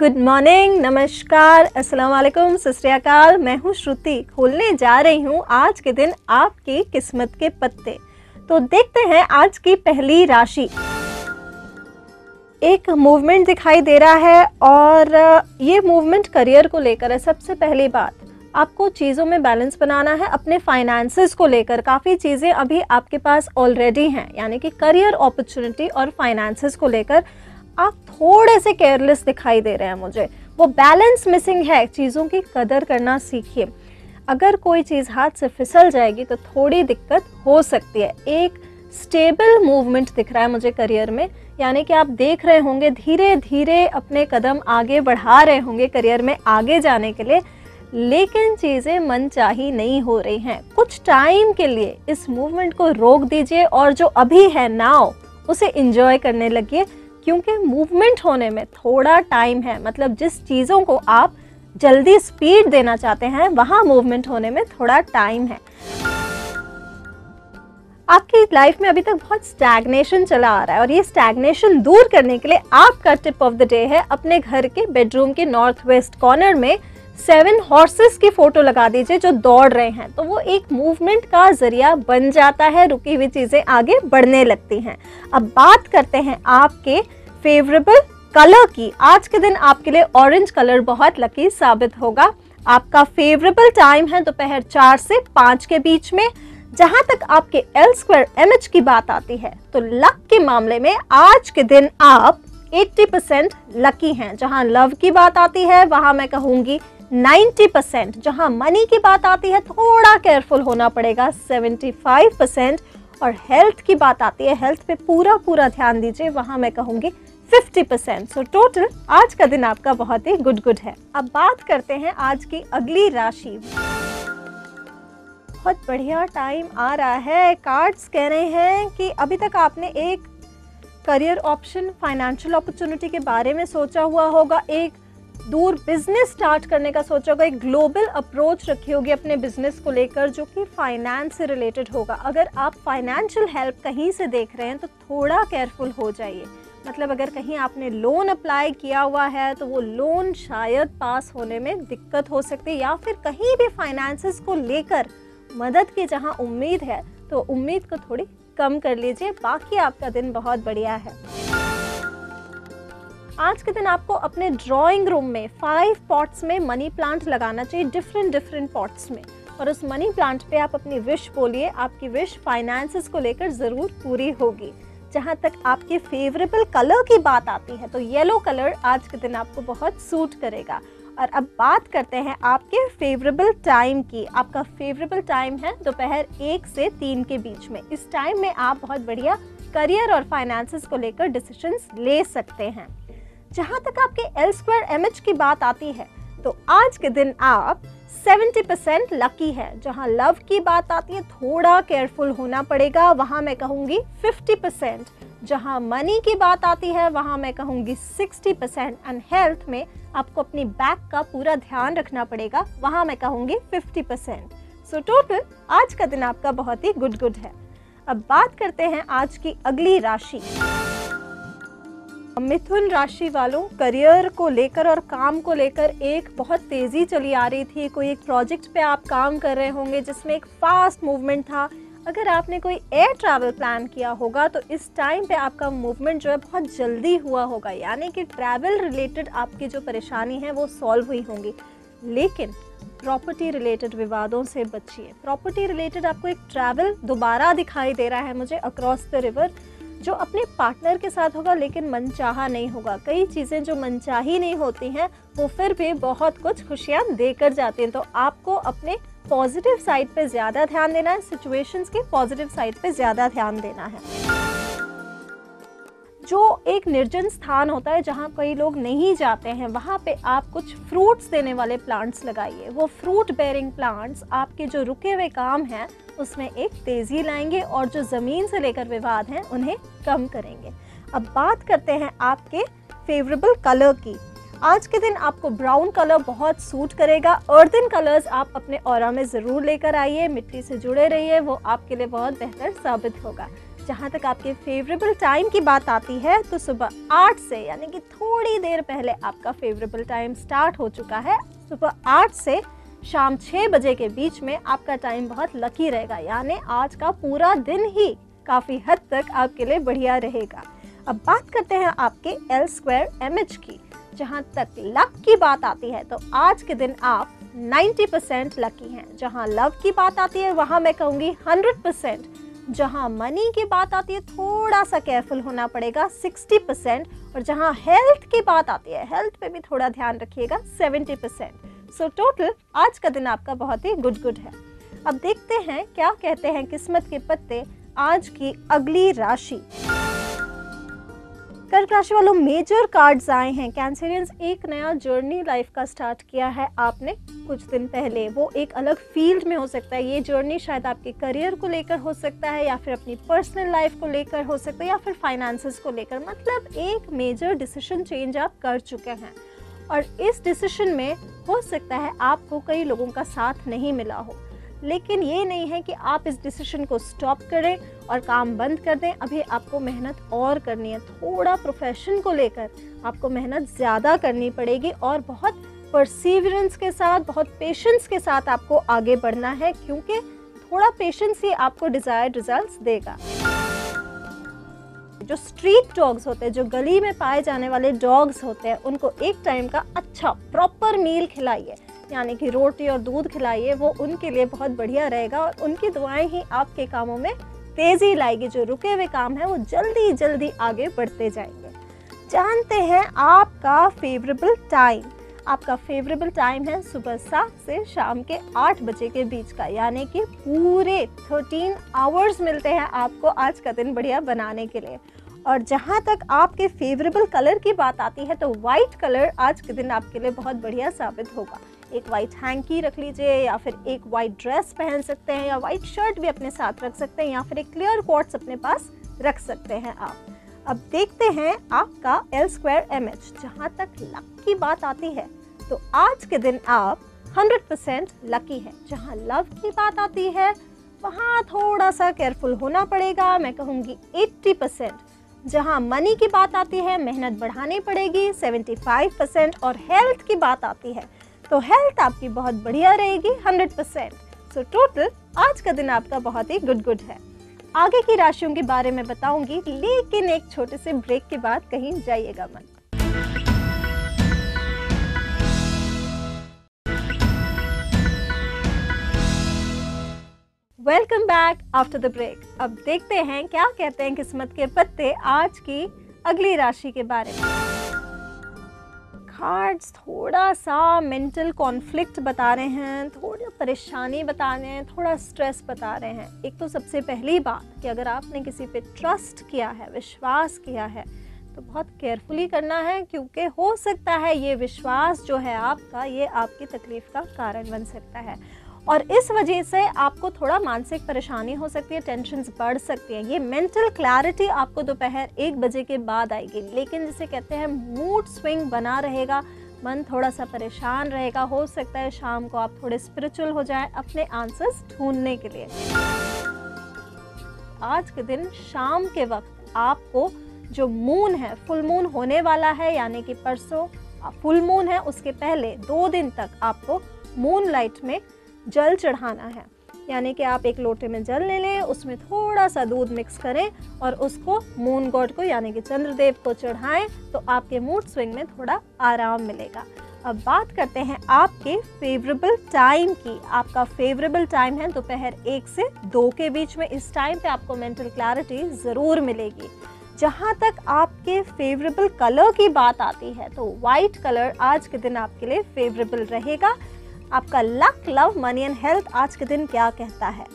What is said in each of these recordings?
Good morning, नमस्कार, अस्सलाम वालेकुम, सत श्री अकाल। मैं हूँ श्रुति। खोलने जा रही हूँ आज के दिन आपकी किस्मत के पत्ते। तो देखते हैं आज की पहली राशि। एक मूवमेंट दिखाई दे रहा है और ये मूवमेंट करियर को लेकर है। सबसे पहली बात, आपको चीज़ों में बैलेंस बनाना है। अपने फाइनेंसेस को लेकर काफ़ी चीज़ें अभी आपके पास ऑलरेडी हैं, यानी कि करियर अपॉर्चुनिटी और फाइनेंसेस को लेकर आप थोड़े से केयरलेस दिखाई दे रहे हैं मुझे। वो बैलेंस मिसिंग है। चीज़ों की कदर करना सीखिए। अगर कोई चीज़ हाथ से फिसल जाएगी तो थोड़ी दिक्कत हो सकती है। एक स्टेबल मूवमेंट दिख रहा है मुझे करियर में, यानी कि आप देख रहे होंगे धीरे धीरे अपने कदम आगे बढ़ा रहे होंगे करियर में आगे जाने के लिए, लेकिन चीज़ें मनचाही नहीं हो रही हैं। कुछ टाइम के लिए इस मूवमेंट को रोक दीजिए और जो अभी है नाउ उसे एंजॉय करने लगिए, क्योंकि मूवमेंट होने में थोड़ा टाइम है। मतलब जिस चीज़ों को आप जल्दी स्पीड देना चाहते हैं वहाँ मूवमेंट होने में थोड़ा टाइम है। आपकी लाइफ में अभी तक बहुत स्टैग्नेशन चला आ रहा है और ये स्टैग्नेशन दूर करने के लिए आपका टिप ऑफ द डे है, अपने घर के बेडरूम के नॉर्थ वेस्ट कॉर्नर में 7 हॉर्सेस की फोटो लगा दीजिए जो दौड़ रहे हैं। तो वो एक मूवमेंट का जरिया बन जाता है, रुकी हुई चीजें आगे बढ़ने लगती हैं। अब बात करते हैं आपके फेवरेबल कलर की। आज के दिन आपके लिए ऑरेंज कलर बहुत लकी साबित होगा। आपका फेवरेबल टाइम है दोपहर 4 से 5 के बीच में। जहां तक आपके L² MH की बात आती है तो लक के मामले में आज के दिन आप 80% लकी हैं। जहां लव की बात आती है वहां मैं कहूंगी 90%। जहां मनी की बात आती है थोड़ा केयरफुल होना पड़ेगा 75%। और हेल्थ की बात आती है, हेल्थ पे पूरा ध्यान दीजिए, वहां मैं कहूंगी 50%। सो टोटल आज का दिन आपका बहुत ही गुड है। अब बात करते हैं आज की अगली राशि। बहुत बढ़िया टाइम आ रहा है। कार्ड्स कह रहे हैं कि अभी तक आपने एक करियर ऑप्शन, फाइनेंशियल अपॉर्चुनिटी के बारे में सोचा हुआ होगा, एक दूर बिजनेस स्टार्ट करने का सोचा होगा, एक ग्लोबल अप्रोच रखी होगी अपने बिजनेस को लेकर जो कि फाइनेंस से रिलेटेड होगा। अगर आप फाइनेंशियल हेल्प कहीं से देख रहे हैं तो थोड़ा केयरफुल हो जाइए। मतलब अगर कहीं आपने लोन अप्लाई किया हुआ है तो वो लोन शायद पास होने में दिक्कत हो सकती है, या फिर कहीं भी फाइनेंसेस को लेकर मदद की जहां उम्मीद है तो उम्मीद को थोड़ी कम कर लीजिए। बाकी आपका दिन बहुत बढ़िया है। आज के दिन आपको अपने ड्राइंग रूम में 5 पॉट्स में मनी प्लांट लगाना चाहिए, डिफरेंट पॉट्स में। और उस मनी प्लांट पे आप अपनी विश बोलिए। आपकी विश फाइनेंसेस को लेकर ज़रूर पूरी होगी। जहाँ तक आपके फेवरेबल कलर की बात आती है तो येलो कलर आज के दिन आपको बहुत सूट करेगा। और अब बात करते हैं आपके फेवरेबल टाइम की। आपका फेवरेबल टाइम है दोपहर 1 से 3 के बीच में। इस टाइम में आप बहुत बढ़िया करियर और फाइनेंसेस को लेकर डिसीजंस ले सकते हैं। जहाँ तक आपके L² MH की बात आती है तो आज के दिन आप 70% लकी है। जहाँ लव की बात आती है थोड़ा केयरफुल होना पड़ेगा, वहाँ मैं कहूँगी 50%। जहाँ मनी की बात आती है वहाँ मैं कहूँगी 60%। एंड हेल्थ में आपको अपनी बैक का पूरा ध्यान रखना पड़ेगा, वहाँ मैं कहूँगी 50%। सो टोटल आज का दिन आपका बहुत ही गुड है। अब बात करते हैं आज की अगली राशि। मिथुन राशि वालों, करियर को लेकर और काम को लेकर एक बहुत तेज़ी चली आ रही थी। कोई एक प्रोजेक्ट पे आप काम कर रहे होंगे जिसमें एक फास्ट मूवमेंट था। अगर आपने कोई एयर ट्रैवल प्लान किया होगा तो इस टाइम पे आपका मूवमेंट जो है बहुत जल्दी हुआ होगा, यानी कि ट्रैवल रिलेटेड आपकी जो परेशानी है वो सॉल्व हुई होंगी। लेकिन प्रॉपर्टी रिलेटेड विवादों से बचिए। प्रॉपर्टी रिलेटेड आपको एक ट्रैवल दोबारा दिखाई दे रहा है मुझे अक्रॉस द रिवर, जो अपने पार्टनर के साथ होगा लेकिन मनचाहा नहीं होगा। कई चीज़ें जो मनचाही नहीं होती हैं वो फिर भी बहुत कुछ खुशियाँ देकर जाती हैं। तो आपको अपने पॉजिटिव साइड पे ज़्यादा ध्यान देना है, सिचुएशंस के पॉजिटिव साइड पे ज़्यादा ध्यान देना है। जो एक निर्जन स्थान होता है जहाँ कई लोग नहीं जाते हैं, वहाँ पे आप कुछ फ्रूट्स देने वाले प्लांट्स लगाइए। वो फ्रूट बेयरिंग प्लांट्स आपके जो रुके हुए काम हैं उसमें एक तेज़ी लाएंगे और जो ज़मीन से लेकर विवाद हैं उन्हें कम करेंगे। अब बात करते हैं आपके फेवरेबल कलर की। आज के दिन आपको ब्राउन कलर बहुत सूट करेगा। अर्दन कलर्स आप अपने ऑरा में ज़रूर लेकर आइए। मिट्टी से जुड़े रहिए, वो आपके लिए बहुत बेहतर साबित होगा। जहाँ तक आपके फेवरेबल टाइम की बात आती है तो सुबह 8 से यानी कि थोड़ी देर पहले आपका फेवरेबल टाइम स्टार्ट हो चुका है। सुबह 8 से शाम 6 बजे के बीच में आपका टाइम बहुत लकी रहेगा, यानी आज का पूरा दिन ही काफ़ी हद तक आपके लिए बढ़िया रहेगा। अब बात करते हैं आपके L2MH की। जहाँ तक लक की बात आती है तो आज के दिन आप 90% लकी हैं। जहाँ लव की बात आती है वहाँ मैं कहूँगी 100%। जहाँ मनी की बात आती है थोड़ा सा केयरफुल होना पड़ेगा 60%। और जहाँ हेल्थ की बात आती है, हेल्थ पे भी थोड़ा ध्यान रखिएगा 70%। सो टोटल आज का दिन आपका बहुत ही गुड है। अब देखते हैं क्या कहते हैं किस्मत के पत्ते आज की अगली राशि। कर्क राशि वालों, मेजर कार्ड्स आए हैं। कैंसरियंस, एक नया जर्नी लाइफ का स्टार्ट किया है आपने कुछ दिन पहले। वो एक अलग फील्ड में हो सकता है। ये जर्नी शायद आपके करियर को लेकर हो सकता है, या फिर अपनी पर्सनल लाइफ को लेकर हो सकता है, या फिर फाइनेंसेस को लेकर। मतलब एक मेजर डिसीजन चेंज आप कर चुके हैं, और इस डिसीजन में हो सकता है आपको कई लोगों का साथ नहीं मिला हो। लेकिन ये नहीं है कि आप इस डिसीजन को स्टॉप करें और काम बंद कर दें। अभी आपको मेहनत और करनी है। थोड़ा प्रोफेशन को लेकर आपको मेहनत ज़्यादा करनी पड़ेगी, और बहुत परसीवरेंस के साथ, बहुत पेशेंस के साथ आपको आगे बढ़ना है, क्योंकि थोड़ा पेशेंस ही आपको डिज़ायर्ड रिजल्ट्स देगा। जो स्ट्रीट डॉग्स होते हैं, जो गली में पाए जाने वाले डॉग्स होते हैं, उनको एक टाइम का अच्छा प्रॉपर मील खिलाइए, यानी कि रोटी और दूध खिलाइए। वो उनके लिए बहुत बढ़िया रहेगा, और उनकी दुआएं ही आपके कामों में तेज़ी लाएगी। जो रुके हुए काम है वो जल्दी जल्दी आगे बढ़ते जाएंगे। जानते हैं आपका फेवरेबल टाइम। आपका फेवरेबल टाइम है सुबह 7 से शाम के 8 बजे के बीच का, यानी कि पूरे 13 आवर्स मिलते हैं आपको आज का दिन बढ़िया बनाने के लिए। और जहाँ तक आपके फेवरेबल कलर की बात आती है तो वाइट कलर आज के दिन आपके लिए बहुत बढ़िया साबित होगा। एक वाइट हैंकी रख लीजिए, या फिर एक वाइट ड्रेस पहन सकते हैं, या वाइट शर्ट भी अपने साथ रख सकते हैं, या फिर एक क्लियर क्वार्ट्स अपने पास रख सकते हैं आप। अब देखते हैं आपका L2MH। जहाँ तक लक की बात आती है तो आज के दिन आप 100% लकी है। जहाँ लव की बात आती है वहाँ थोड़ा सा केयरफुल होना पड़ेगा, मैं कहूँगी 80%। जहाँ मनी की बात आती है मेहनत बढ़ानी पड़ेगी 75%। और हेल्थ की बात आती है तो हेल्थ आपकी बहुत बढ़िया रहेगी 100%। सो टोटल आज का दिन आपका बहुत ही गुड है। आगे की राशियों के बारे में बताऊंगी, लेकिन एक छोटे से ब्रेक के बाद कहीं जाइएगा मत। Welcome back after the break. अब देखते हैं क्या कहते हैं किस्मत के पत्ते आज की अगली राशि के बारे में। कार्ड्स थोड़ा सा मेंटल कॉन्फ्लिक्ट बता रहे हैं, थोड़ी परेशानी बता रहे हैं, थोड़ा स्ट्रेस बता रहे हैं। एक तो सबसे पहली बात कि अगर आपने किसी पे ट्रस्ट किया है, विश्वास किया है, तो बहुत केयरफुली करना है, क्योंकि हो सकता है ये विश्वास जो है आपका, ये आपकी तकलीफ का कारण बन सकता है। और इस वजह से आपको थोड़ा मानसिक परेशानी हो सकती है, टेंशन्स बढ़ सकती हैं। ये मेंटल क्लैरिटी आपको दोपहर 1 बजे के बाद आएगी, लेकिन जिसे कहते हैं मूड स्विंग बना रहेगा, मन थोड़ा सा परेशान रहेगा। हो सकता है शाम को आप थोड़े स्पिरिचुअल हो जाएं अपने आंसर्स ढूंढने के लिए। आज के दिन शाम के वक्त आपको जो मून है, फुल मून होने वाला है, यानी कि परसों फुल मून है, उसके पहले 2 दिन तक आपको मून लाइट में जल चढ़ाना है। यानी कि आप एक लोटे में जल ले लें, उसमें थोड़ा सा दूध मिक्स करें और उसको मून गॉड को यानी कि चंद्रदेव को चढ़ाएं, तो आपके मूड स्विंग में थोड़ा आराम मिलेगा। अब बात करते हैं आपके फेवरेबल टाइम की। आपका फेवरेबल टाइम है दोपहर 1 से 2 के बीच में। इस टाइम पे आपको मेंटल क्लैरिटी ज़रूर मिलेगी। जहाँ तक आपके फेवरेबल कलर की बात आती है तो वाइट कलर आज के दिन आपके लिए फेवरेबल रहेगा। आपका luck, love, money and health आज के दिन क्या कहता है?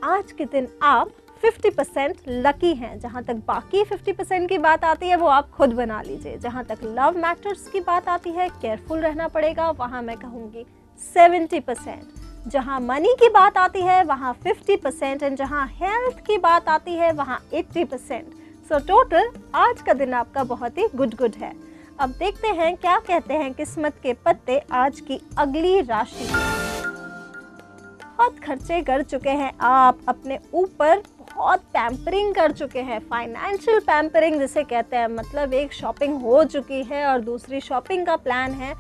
आज के दिन आप 50% लकी हैं। जहाँ तक बाकी 50% की बात आती है वो आप खुद बना लीजिए। जहाँ तक लव मैटर्स की बात आती है केयरफुल रहना पड़ेगा, वहाँ मैं कहूँगी 70%। जहाँ मनी की बात आती है वहाँ 50% एंड जहाँ हेल्थ की बात आती है वहाँ 80%। सो टोटल आज का दिन आपका बहुत ही गुड है। अब देखते हैं क्या कहते हैं किस्मत के पत्ते आज की अगली राशि। बहुत खर्चे कर चुके हैं आप अपने ऊपर, बहुत पैम्परिंग कर चुके हैं, फाइनेंशियल पैम्परिंग जिसे कहते हैं, मतलब एक शॉपिंग हो चुकी है और दूसरी शॉपिंग का प्लान है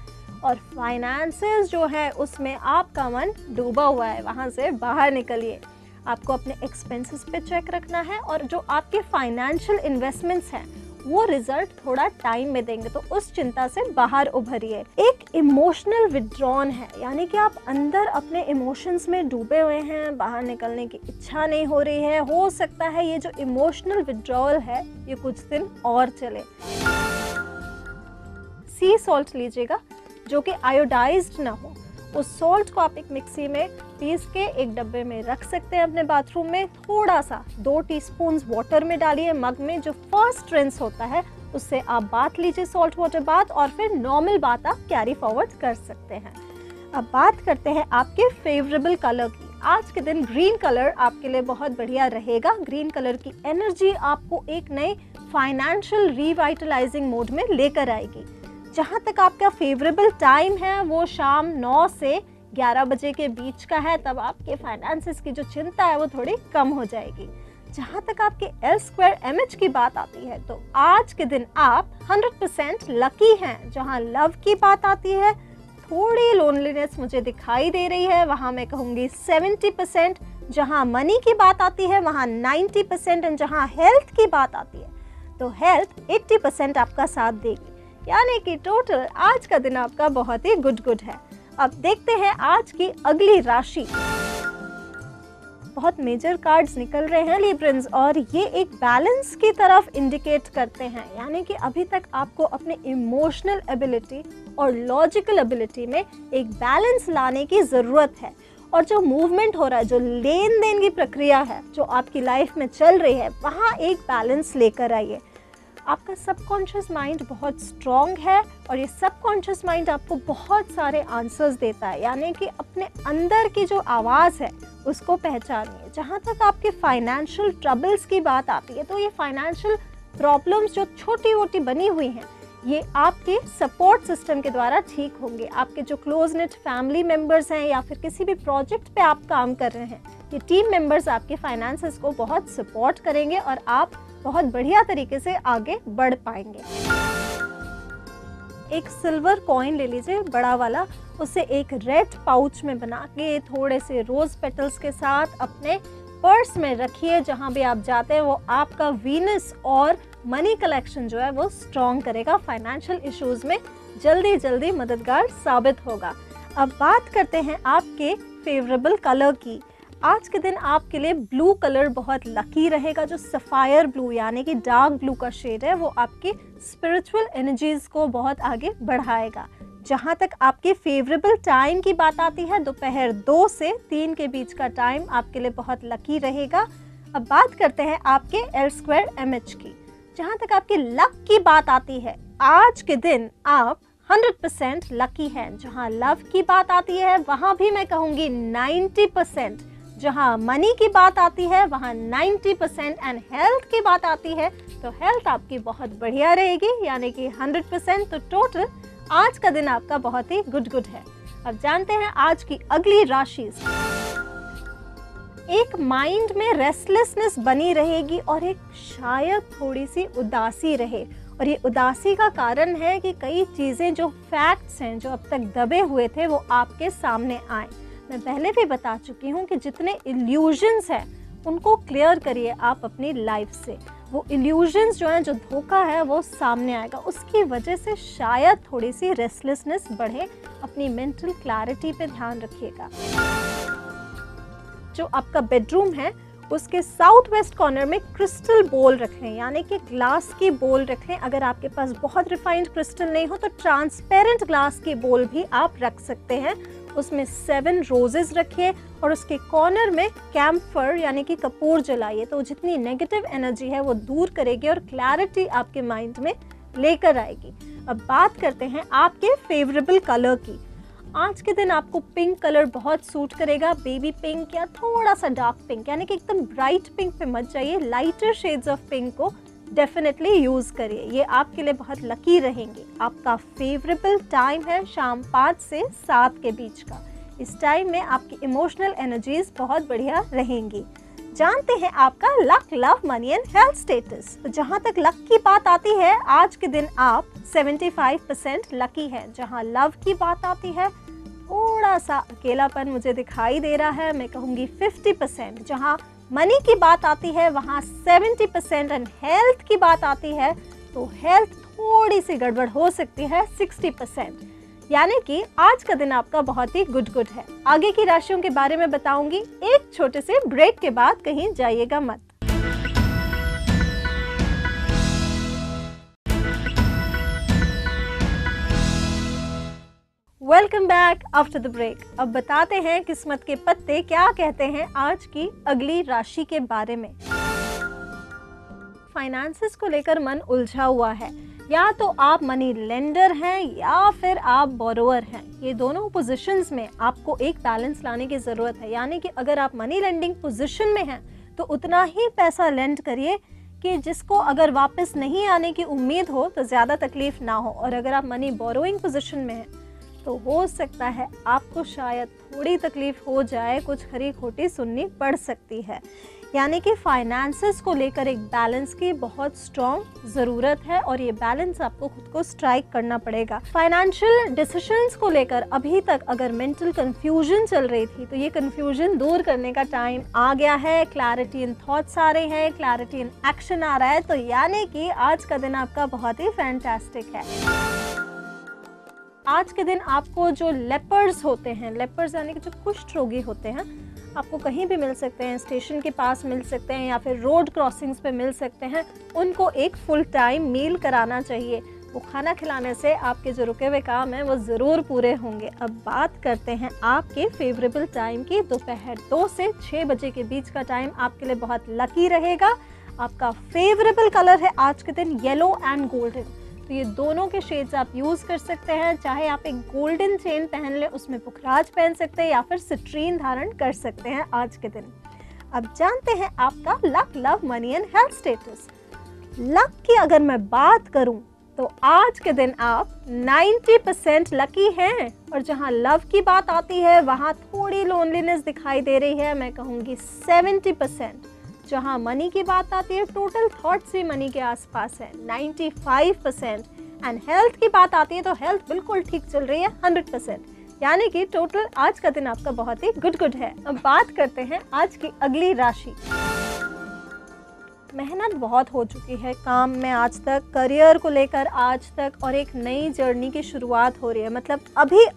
और फाइनेंसेस जो है उसमें आपका मन डूबा हुआ है, वहाँ से बाहर निकलिए। आपको अपने एक्सपेंसेस पे चेक रखना है और जो आपके फाइनेंशियल इन्वेस्टमेंट्स हैं वो रिजल्ट थोड़ा टाइम में देंगे, तो उस चिंता से बाहर उभरिए। एक इमोशनल विड्रॉन है, यानी कि आप अंदर अपने इमोशंस में डूबे हुए हैं, बाहर निकलने की इच्छा नहीं हो रही है। हो सकता है ये जो इमोशनल विड्रॉल है ये कुछ दिन और चले। सी सॉल्ट लीजिएगा जो कि आयोडाइज्ड ना हो। उस सॉल्ट को आप एक मिक्सी में पीस के एक डब्बे में रख सकते हैं अपने बाथरूम में। थोड़ा सा 2 टीस्पून वाटर में डालिए मग में, जो फर्स्ट रिंस होता है उससे आप बाथ लीजिए, सॉल्ट वाटर बाथ, और फिर नॉर्मल बाथ आप कैरी फॉरवर्ड कर सकते हैं। अब बात करते हैं आपके फेवरेबल कलर की। आज के दिन ग्रीन कलर आपके लिए बहुत बढ़िया रहेगा। ग्रीन कलर की एनर्जी आपको एक नए फाइनेंशियल रिवाइटलाइजिंग मोड में लेकर आएगी। जहाँ तक आपका फेवरेबल टाइम है वो शाम 9 से 11 बजे के बीच का है, तब आपके फाइनेंसेस की जो चिंता है वो थोड़ी कम हो जाएगी। जहाँ तक आपके L2MH की बात आती है तो आज के दिन आप 100% लकी हैं। जहाँ लव की बात आती है थोड़ी लोनलीनेस मुझे दिखाई दे रही है, वहाँ मैं कहूँगी 70%। जहाँ मनी की बात आती है वहाँ 90%, और जहाँ हेल्थ की बात आती है तो हेल्थ 80% आपका साथ देगी। यानी कि टोटल आज का दिन आपका बहुत ही गुड है। अब देखते हैं आज की अगली राशि। बहुत मेजर कार्ड्स निकल रहे हैं लिब्रन्स, और ये एक बैलेंस की तरफ इंडिकेट करते हैं। यानी कि अभी तक आपको अपने इमोशनल एबिलिटी और लॉजिकल एबिलिटी में एक बैलेंस लाने की ज़रूरत है। और जो मूवमेंट हो रहा है, जो लेन देन की प्रक्रिया है जो आपकी लाइफ में चल रही है, वहाँ एक बैलेंस लेकर आइए। आपका सबकॉन्शियस माइंड बहुत स्ट्रॉन्ग है और ये सबकॉन्शियस माइंड आपको बहुत सारे आंसर्स देता है। यानी कि अपने अंदर की जो आवाज़ है उसको पहचानिए। जहाँ तक आपके फाइनेंशियल ट्रबल्स की बात आती है तो ये फाइनेंशियल प्रॉब्लम्स जो छोटी मोटी बनी हुई हैं ये आपके सपोर्ट सिस्टम के द्वारा ठीक होंगे। आपके जो क्लोज नेट फैमिली मेम्बर्स हैं या फिर किसी भी प्रोजेक्ट पे आप काम कर रहे हैं, ये टीम मेम्बर्स आपके फाइनेंसेस को बहुत सपोर्ट करेंगे और आप बहुत बढ़िया तरीके से आगे बढ़ पाएंगे। एक सिल्वर कॉइन ले लीजिए बड़ा वाला, उसे एक रेड पाउच में बना के थोड़े से रोज पेटल्स के साथ अपने पर्स में रखिए। जहाँ भी आप जाते हैं वो आपका वीनस और मनी कलेक्शन जो है वो स्ट्रॉन्ग करेगा, फाइनेंशियल इश्यूज में जल्दी जल्दी मददगार साबित होगा। अब बात करते हैं आपके फेवरेबल कलर की। आज के दिन आपके लिए ब्लू कलर बहुत लकी रहेगा। जो सफ़ायर ब्लू यानी कि डार्क ब्लू का शेड है वो आपकी स्पिरिचुअल एनर्जीज को बहुत आगे बढ़ाएगा। जहाँ तक आपके फेवरेबल टाइम की बात आती है, दोपहर 2 से 3 के बीच का टाइम आपके लिए बहुत लकी रहेगा। अब बात करते हैं आपके L2MH की। जहाँ तक आपके लक की बात आती है, आज के दिन आप 100% लकी हैं। जहाँ लव की बात आती है वहाँ भी मैं कहूँगी 90%। जहाँ मनी की बात आती है वहाँ 90%, एंड हेल्थ की बात आती है तो हेल्थ आपकी बहुत बढ़िया रहेगी, यानी कि 100%। तो टोटल आज का दिन आपका बहुत ही गुड है। अब जानते हैं आज की अगली राशि। एक माइंड में रेस्टलेसनेस बनी रहेगी और एक शायद थोड़ी सी उदासी रहे, और ये उदासी का कारण है कि कई चीज़ें जो फैक्ट्स हैं जो अब तक दबे हुए थे वो आपके सामने आए। मैं पहले भी बता चुकी हूँ कि जितने इल्यूजन्स हैं उनको क्लियर करिए आप अपनी लाइफ से। वो इल्यूजन्स जो हैं, जो धोखा है वो सामने आएगा, उसकी वजह से शायद थोड़ी सी रेस्टलेसनेस बढ़े। अपनी मेंटल क्लैरिटी पे ध्यान रखिएगा। जो आपका बेडरूम है उसके साउथ वेस्ट कॉर्नर में क्रिस्टल बोल रख लें, यानी कि ग्लास की बोल रख लें। अगर आपके पास बहुत रिफाइंड क्रिस्टल नहीं हो तो ट्रांसपेरेंट ग्लास की बोल भी आप रख सकते हैं। उसमें 7 रोजेस रखिए और उसके कॉर्नर में कैम्फर यानी कि कपूर जलाइए, तो जितनी नेगेटिव एनर्जी है वो दूर करेगी और क्लैरिटी आपके माइंड में लेकर आएगी। अब बात करते हैं आपके फेवरेबल कलर की। आज के दिन आपको पिंक कलर बहुत सूट करेगा। बेबी पिंक या थोड़ा सा डार्क पिंक, यानी कि एकदम ब्राइट पिंक पे मत जाइए, लाइटर शेड्स ऑफ पिंक को डेफिनेटली यूज़ करिए, ये आपके लिए बहुत लकी रहेंगे। आपका फेवरेबल टाइम है शाम 5 से 7 के बीच का। इस टाइम में आपकी इमोशनल एनर्जीज बहुत बढ़िया रहेंगी। जानते हैं आपका luck, love, money and health status. तो जहां तक लक की बात आती है, आज के दिन आप 75% लकी हैं। जहां लव की बात आती है, थोड़ा सा अकेलापन मुझे दिखाई दे रहा है, मैं कहूँगी 50%। जहां मनी की बात आती है वहां 70% एंड हेल्थ की बात आती है तो हेल्थ थोड़ी सी गड़बड़ हो सकती है 60%। यानी कि आज का दिन आपका बहुत ही गुड है। आगे की राशियों के बारे में बताऊंगी एक छोटे से ब्रेक के बाद, कहीं जाइएगा मत। Welcome back after the break. अब बताते हैं किस्मत के पत्ते क्या कहते हैं आज की अगली राशि के बारे में। फाइनेंसेस को लेकर मन उलझा हुआ है, या तो आप मनी लेंडर हैं या फिर आप बोरोवर हैं। ये दोनों पोजीशंस में आपको एक बैलेंस लाने की ज़रूरत है। यानी कि अगर आप मनी लेंडिंग पोजीशन में हैं तो उतना ही पैसा लेंड करिए कि जिसको अगर वापस नहीं आने की उम्मीद हो तो ज़्यादा तकलीफ ना हो। और अगर आप मनी बोरोइंग पोजीशन में हैं तो हो सकता है आपको शायद थोड़ी तकलीफ हो जाए, कुछ खरी खोटी सुननी पड़ सकती है। यानी कि फाइनेंसेस को लेकर एक बैलेंस की बहुत स्ट्रॉन्ग ज़रूरत है और ये बैलेंस आपको खुद को स्ट्राइक करना पड़ेगा। फाइनेंशियल डिसीजंस को लेकर अभी तक अगर मेंटल कंफ्यूजन चल रही थी तो ये कंफ्यूजन दूर करने का टाइम आ गया है। क्लैरिटी इन थॉट्स आ रहे हैं, क्लैरिटी इन एक्शन आ रहा है। तो यानी कि आज का दिन आपका बहुत ही फैंटास्टिक है। आज के दिन आपको जो लेपर्स होते हैं, लेपर्स यानी कि जो कुष्ठ रोगी होते हैं, आपको कहीं भी मिल सकते हैं, स्टेशन के पास मिल सकते हैं या फिर रोड क्रॉसिंग्स पे मिल सकते हैं। उनको एक फुल टाइम मील कराना चाहिए। वो खाना खिलाने से आपके जो रुके हुए काम हैं वो ज़रूर पूरे होंगे। अब बात करते हैं आपके फेवरेबल टाइम की। दोपहर 2 से 6 बजे के बीच का टाइम आपके लिए बहुत लकी रहेगा। आपका फेवरेबल कलर है आज के दिन येलो एंड गोल्डन। तो ये दोनों के शेड्स आप यूज़ कर सकते हैं। चाहे आप एक गोल्डन चेन पहन ले, उसमें पुखराज पहन सकते हैं या फिर सिट्रीन धारण कर सकते हैं आज के दिन। अब जानते हैं आपका luck, love, money and health status. Luck की अगर मैं बात करूं तो आज के दिन आप 90% लकी हैं। और जहां लव की बात आती है वहां थोड़ी लोनलीनेस दिखाई दे रही है, मैं कहूँगी 70%। जहां मनी की बात आती है, टोटल थॉट्स भी मनी के आसपास है, 95%। एंड हेल्थ की बात आती है तो हेल्थ बिल्कुल ठीक चल रही है, 100%। यानी कि टोटल आज का दिन आपका बहुत ही गुड है। अब बात करते हैं आज की अगली राशि। मेहनत बहुत हो चुकी है काम में आज तक, करियर को लेकर आज तक, और एक नई जर्नी की शुरुआत हो रही है। मतलब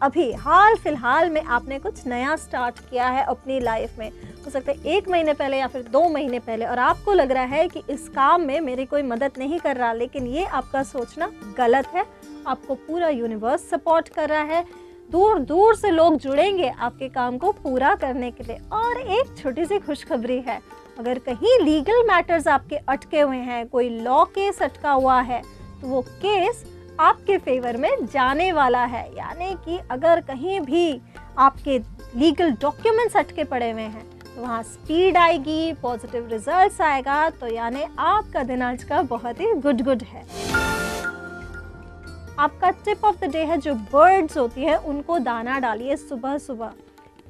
अभी हाल फिलहाल में आपने कुछ नया स्टार्ट किया है अपनी लाइफ में। हो सकता है 1 महीने पहले या फिर 2 महीने पहले, और आपको लग रहा है कि इस काम में मेरी कोई मदद नहीं कर रहा। लेकिन ये आपका सोचना गलत है। आपको पूरा यूनिवर्स सपोर्ट कर रहा है। दूर दूर से लोग जुड़ेंगे आपके काम को पूरा करने के लिए। और एक छोटी सी खुशखबरी है, अगर कहीं लीगल मैटर्स आपके अटके हुए हैं, कोई लॉ केस अटका हुआ है, तो वो केस आपके फेवर में जाने वाला है। यानी कि अगर कहीं भी आपके लीगल डॉक्यूमेंट्स अटके पड़े हुए हैं तो वहाँ स्पीड आएगी, पॉजिटिव रिजल्ट्स आएगा। तो यानी आपका दिन आज का बहुत ही गुड है। आपका टिप ऑफ द डे है, जो बर्ड्स होती है उनको दाना डालिए सुबह सुबह।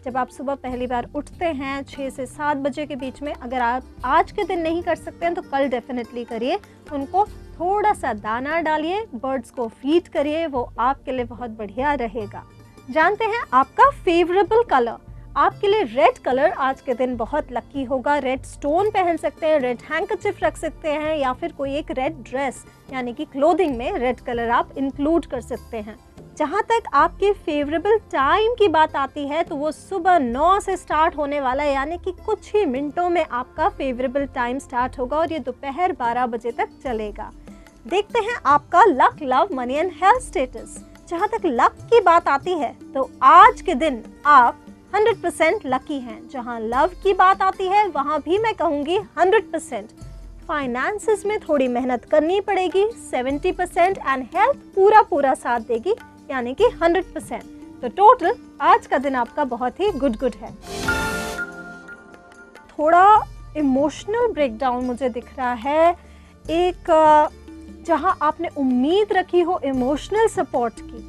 जब आप सुबह पहली बार उठते हैं 6 से 7 बजे के बीच में, अगर आप आज के दिन नहीं कर सकते हैं तो कल डेफिनेटली करिए। उनको थोड़ा सा दाना डालिए, बर्ड्स को फीड करिए, वो आपके लिए बहुत बढ़िया रहेगा। जानते हैं आपका फेवरेबल कलर। आपके लिए रेड कलर आज के दिन बहुत लकी होगा। रेड स्टोन पहन सकते हैं, रेड हैंकरचिफ रख सकते हैं, या फिर कोई एक रेड ड्रेस यानी कि क्लोथिंग में रेड कलर आप इंक्लूड कर सकते हैं। जहाँ तक आपके फेवरेबल टाइम की बात आती है तो वो सुबह 9 से स्टार्ट होने वाला है। यानी कि कुछ ही मिनटों में आपका फेवरेबल टाइम स्टार्ट होगा और ये दोपहर 12 बजे तक चलेगा। देखते हैं आपका luck, love, money and health status. जहाँ तक लक की बात आती है तो आज के दिन आप 100% लकी हैं। जहाँ लव की बात आती है वहाँ भी मैं कहूँगी 100%। फाइनेंसेस में थोड़ी मेहनत करनी पड़ेगी, 70%। एंड हेल्थ पूरा साथ देगी, यानी कि 100%। तो टोटल आज का दिन आपका बहुत ही गुड है। थोड़ा इमोशनल ब्रेकडाउन मुझे दिख रहा है। एक जहां आपने उम्मीद रखी हो इमोशनल सपोर्ट की,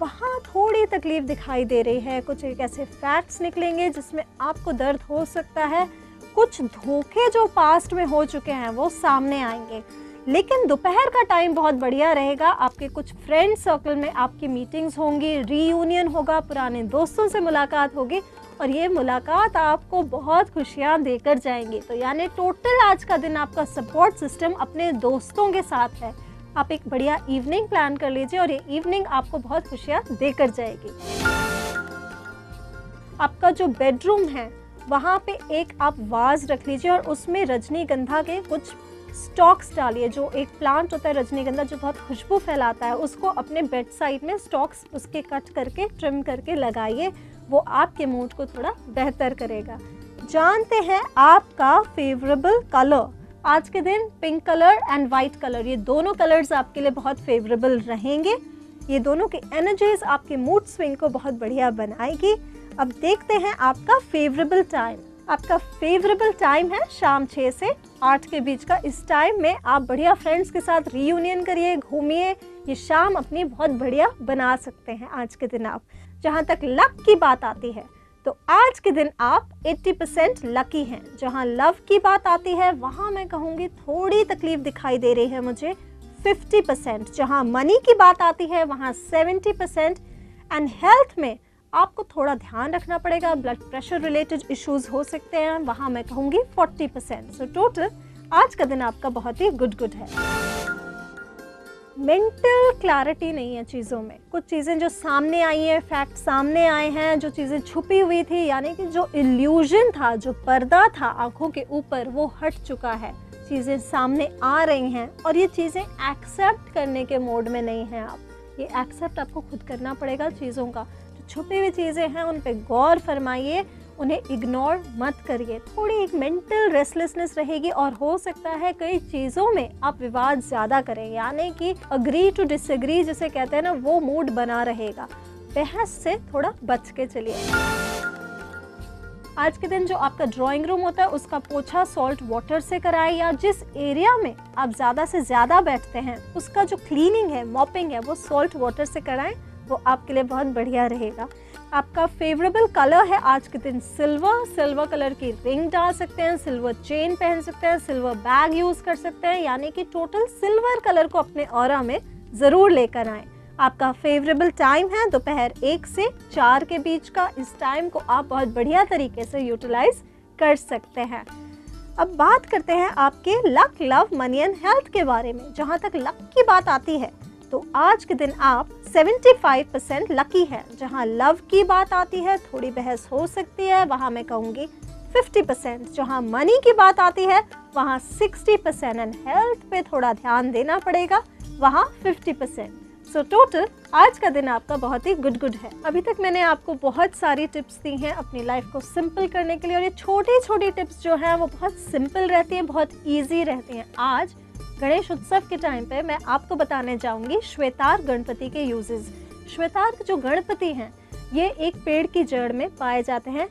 वहाँ थोड़ी तकलीफ दिखाई दे रही है। कुछ एक ऐसे फैक्ट्स निकलेंगे जिसमें आपको दर्द हो सकता है। कुछ धोखे जो पास्ट में हो चुके हैं वो सामने आएंगे। लेकिन दोपहर का टाइम बहुत बढ़िया रहेगा। आपके कुछ फ्रेंड सर्कल में आपकी मीटिंग्स होंगी, रीयूनियन होगा, पुराने दोस्तों से मुलाकात होगी और ये मुलाकात आपको बहुत खुशियाँ देकर जाएंगी। तो यानी टोटल आज का दिन आपका सपोर्ट सिस्टम अपने दोस्तों के साथ है। आप एक बढ़िया इवनिंग प्लान कर लीजिए और ये इवनिंग आपको बहुत खुशियाँ देकर जाएगी। आपका जो बेडरूम है वहाँ पे एक आप वाज रख लीजिए और उसमें रजनीगंधा के कुछ स्टॉक्स डालिए। जो एक प्लांट होता है रजनीगंधा जो बहुत खुशबू फैलाता है, उसको अपने बेड साइड में स्टॉक्स उसके कट करके ट्रिम करके लगाइए। वो आपके मूड को थोड़ा बेहतर करेगा। जानते हैं आपका फेवरेबल कलर। आज के दिन pink colour and white colour, ये दोनों कलर्स आपके लिए बहुत फेवरेबल रहेंगे। ये दोनों की एनर्जीज आपके मूड स्विंग को बहुत बढ़िया बनाएगी। अब देखते हैं आपका फेवरेबल टाइम। आपका फेवरेबल टाइम है शाम 6 से 8 के बीच का। इस टाइम में आप बढ़िया फ्रेंड्स के साथ रीयूनियन करिए, घूमिए। ये शाम अपनी बहुत बढ़िया बना सकते हैं आज के दिन आप। जहाँ तक लक की बात आती है तो आज के दिन आप 80% लकी हैं। जहाँ लव की बात आती है वहाँ मैं कहूँगी थोड़ी तकलीफ दिखाई दे रही है मुझे, 50%। जहाँ मनी की बात आती है वहाँ 70%। एंड हेल्थ में आपको थोड़ा ध्यान रखना पड़ेगा, ब्लड प्रेशर रिलेटेड इश्यूज हो सकते हैं, वहाँ मैं कहूँगी 40%। सो टोटल आज का दिन आपका बहुत ही गुड है। मेंटल क्लैरिटी नहीं है चीज़ों में। कुछ चीज़ें जो सामने आई हैं, फैक्ट सामने आए हैं, जो चीज़ें छुपी हुई थी, यानी कि जो इल्यूजन था, जो पर्दा था आंखों के ऊपर, वो हट चुका है। चीज़ें सामने आ रही हैं और ये चीज़ें एक्सेप्ट करने के मोड में नहीं हैं आप। ये एक्सेप्ट आपको खुद करना पड़ेगा चीज़ों का। जो छुपी हुई चीज़ें हैं उन पे गौर फरमाइए, उन्हें इग्नोर मत करिए। थोड़ी एक मेंटल रेस्टलेसनेस रहेगी और हो सकता है कई चीज़ों में आप विवाद ज़्यादा करें, यानी कि अग्री टू डिसएग्री जिसे कहते हैं ना, वो मूड बना रहेगा। बहस से थोड़ा बच के चलिए। आज के दिन जो आपका ड्राइंग रूम होता है उसका पोछा सॉल्ट वाटर से कराएं, या जिस एरिया में आप ज़्यादा से ज़्यादा बैठते हैं उसका जो क्लीनिंग है, मॉपिंग है, वो सॉल्ट वाटर से कराएं। वो आपके लिए बहुत बढ़िया रहेगा। आपका फेवरेबल कलर है आज के दिन सिल्वर। सिल्वर कलर की रिंग डाल सकते हैं, सिल्वर चेन पहन सकते हैं, सिल्वर बैग यूज़ कर सकते हैं, यानी कि टोटल सिल्वर कलर को अपने ऑरा में ज़रूर लेकर आएँ। आपका फेवरेबल टाइम है दोपहर 1 से 4 के बीच का। इस टाइम को आप बहुत बढ़िया तरीके से यूटिलाइज कर सकते हैं। अब बात करते हैं आपके luck, love, money and health के बारे में। जहाँ तक लक की बात आती है तो आज के दिन आप 75% लकी है। जहाँ लव की बात आती है थोड़ी बहस हो सकती है, वहाँ मैं कहूँगी 50%। जहाँ मनी की बात आती है वहाँ 60% एंड हेल्थ पे थोड़ा ध्यान देना पड़ेगा, वहाँ 50%। सो टोटल आज का दिन आपका बहुत ही गुड है। अभी तक मैंने आपको बहुत सारी टिप्स दी हैं अपनी लाइफ को सिंपल करने के लिए, और ये छोटी छोटी टिप्स जो हैं वो बहुत सिंपल रहती हैं, बहुत ईजी रहती हैं। आज गणेश उत्सव के टाइम पे मैं आपको बताने जाऊंगी श्वेतार गणपति के यूजेस। श्वेतार के जो गणपति हैं ये एक पेड़ की जड़ में पाए जाते हैं।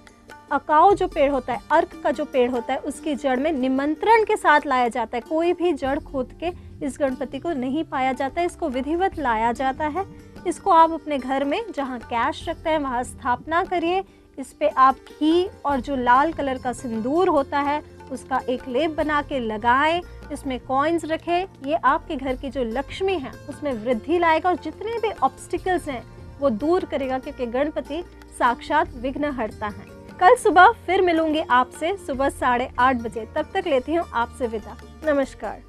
अकाउ जो पेड़ होता है, अर्क का जो पेड़ होता है, उसकी जड़ में निमंत्रण के साथ लाया जाता है। कोई भी जड़ खोद के इस गणपति को नहीं पाया जाता है, इसको विधिवत लाया जाता है। इसको आप अपने घर में जहाँ कैश रखते हैं वहाँ स्थापना करिए। इस पे आप घी और जो लाल कलर का सिंदूर होता है उसका एक लेप बना के लगाएं, इसमें कॉइन्स रखें। ये आपके घर की जो लक्ष्मी है उसमें वृद्धि लाएगा और जितने भी ऑब्स्टिकल्स हैं वो दूर करेगा, क्योंकि गणपति साक्षात विघ्नहर्ता है। कल सुबह फिर मिलूंगी आपसे सुबह 8:30 बजे। तब तक लेती हूँ आपसे विदा। नमस्कार।